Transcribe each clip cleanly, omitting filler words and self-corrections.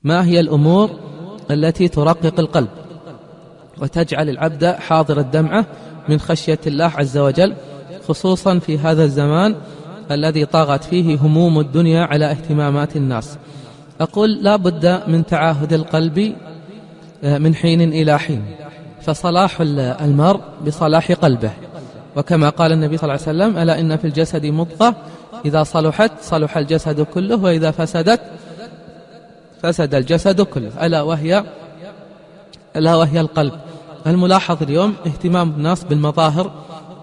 ما هي الأمور التي ترقق القلب وتجعل العبد حاضر الدمعة من خشية الله عز وجل، خصوصا في هذا الزمان الذي طاغت فيه هموم الدنيا على اهتمامات الناس؟ أقول لا بد من تعاهد القلب من حين إلى حين، فصلاح المرء بصلاح قلبه، وكما قال النبي صلى الله عليه وسلم: ألا إن في الجسد مضغة إذا صلحت صلح الجسد كله وإذا فسدت فسد الجسد كله، ألا وهي القلب. الملاحظ اليوم اهتمام الناس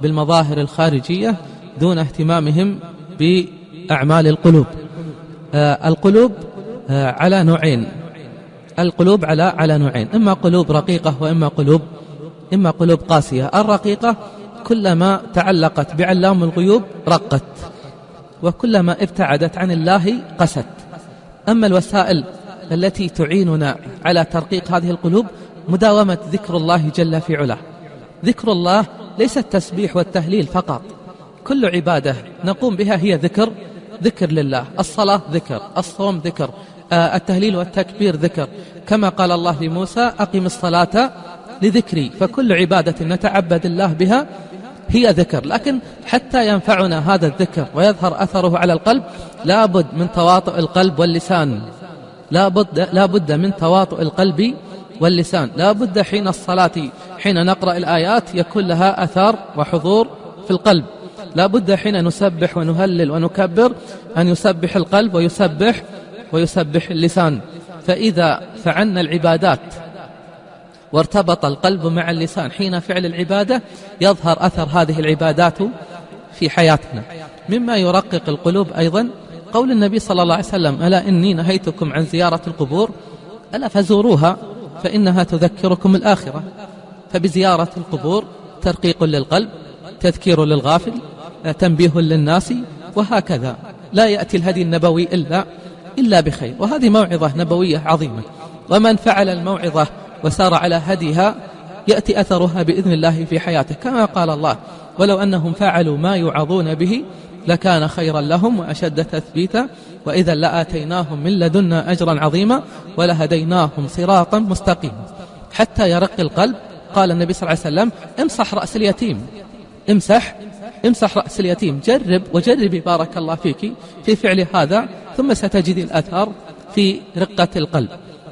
بالمظاهر الخارجية دون اهتمامهم بأعمال القلوب. القلوب على نوعين، القلوب على نوعين، إما قلوب رقيقة وإما قلوب قاسية. الرقيقة كلما تعلقت بعلام الغيوب رقت، وكلما ابتعدت عن الله قست. أما الوسائل التي تعيننا على ترقيق هذه القلوب مداومة ذكر الله جل في علاه. ذكر الله ليس التسبيح والتهليل فقط، كل عبادة نقوم بها هي ذكر لله. الصلاة ذكر، الصوم ذكر، التهليل والتكبير ذكر، كما قال الله لموسى: أقم الصلاة لذكري. فكل عبادة نتعبد الله بها هي ذكر، لكن حتى ينفعنا هذا الذكر ويظهر أثره على القلب لابد من تواطؤ القلب واللسان، لابد من تواطؤ القلب واللسان. لابد حين الصلاة حين نقرأ الآيات يكون لها أثار وحضور في القلب. لابد حين نسبح ونهلل ونكبر أن يسبح القلب ويسبح اللسان. فإذا فعلنا العبادات وارتبط القلب مع اللسان حين فعل العبادة يظهر أثر هذه العبادات في حياتنا. مما يرقق القلوب أيضا قول النبي صلى الله عليه وسلم: ألا إني نهيتكم عن زيارة القبور ألا فزوروها فإنها تذكركم الآخرة. فبزيارة القبور ترقيق للقلب، تذكير للغافل، تنبيه للناس، وهكذا. لا يأتي الهدي النبوي إلا بخير، وهذه موعظة نبوية عظيمة، ومن فعل الموعظة وسار على هديها يأتي أثرها بإذن الله في حياته، كما قال الله: ولو أنهم فعلوا ما يوعظون به لكان خيرا لهم وأشد تثبيتا وإذا لآتيناهم من لدنا أجرا عظيما ولهديناهم صراطا مستقيما. حتى يرق القلب قال النبي صلى الله عليه وسلم: امسح رأس اليتيم، امسح رأس اليتيم، وجربي بارك الله فيك في فعل هذا، ثم ستجد الأثر في رقة القلب.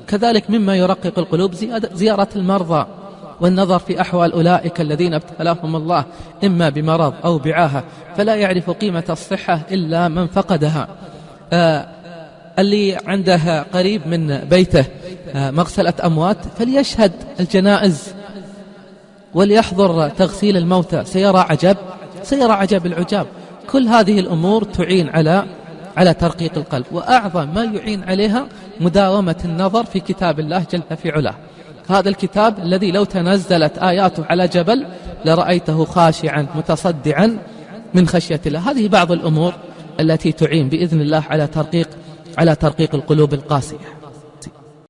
كذلك مما يرقق القلوب زيارة المرضى والنظر في أحوال أولئك الذين ابتلاهم الله إما بمرض أو بعاهة، فلا يعرف قيمة الصحة إلا من فقدها. اللي عنده قريب من بيته مغسلة أموات فليشهد الجنائز وليحضر تغسيل الموتى، سيرى عجب العجاب. كل هذه الأمور تعين على ترقيق القلب، وأعظم ما يعين عليها مداومة النظر في كتاب الله جل في علاه. هذا الكتاب الذي لو تنزلت آياته على جبل لرأيته خاشعا متصدعا من خشية الله. هذه بعض الأمور التي تعين بإذن الله على ترقيق القلوب القاسية.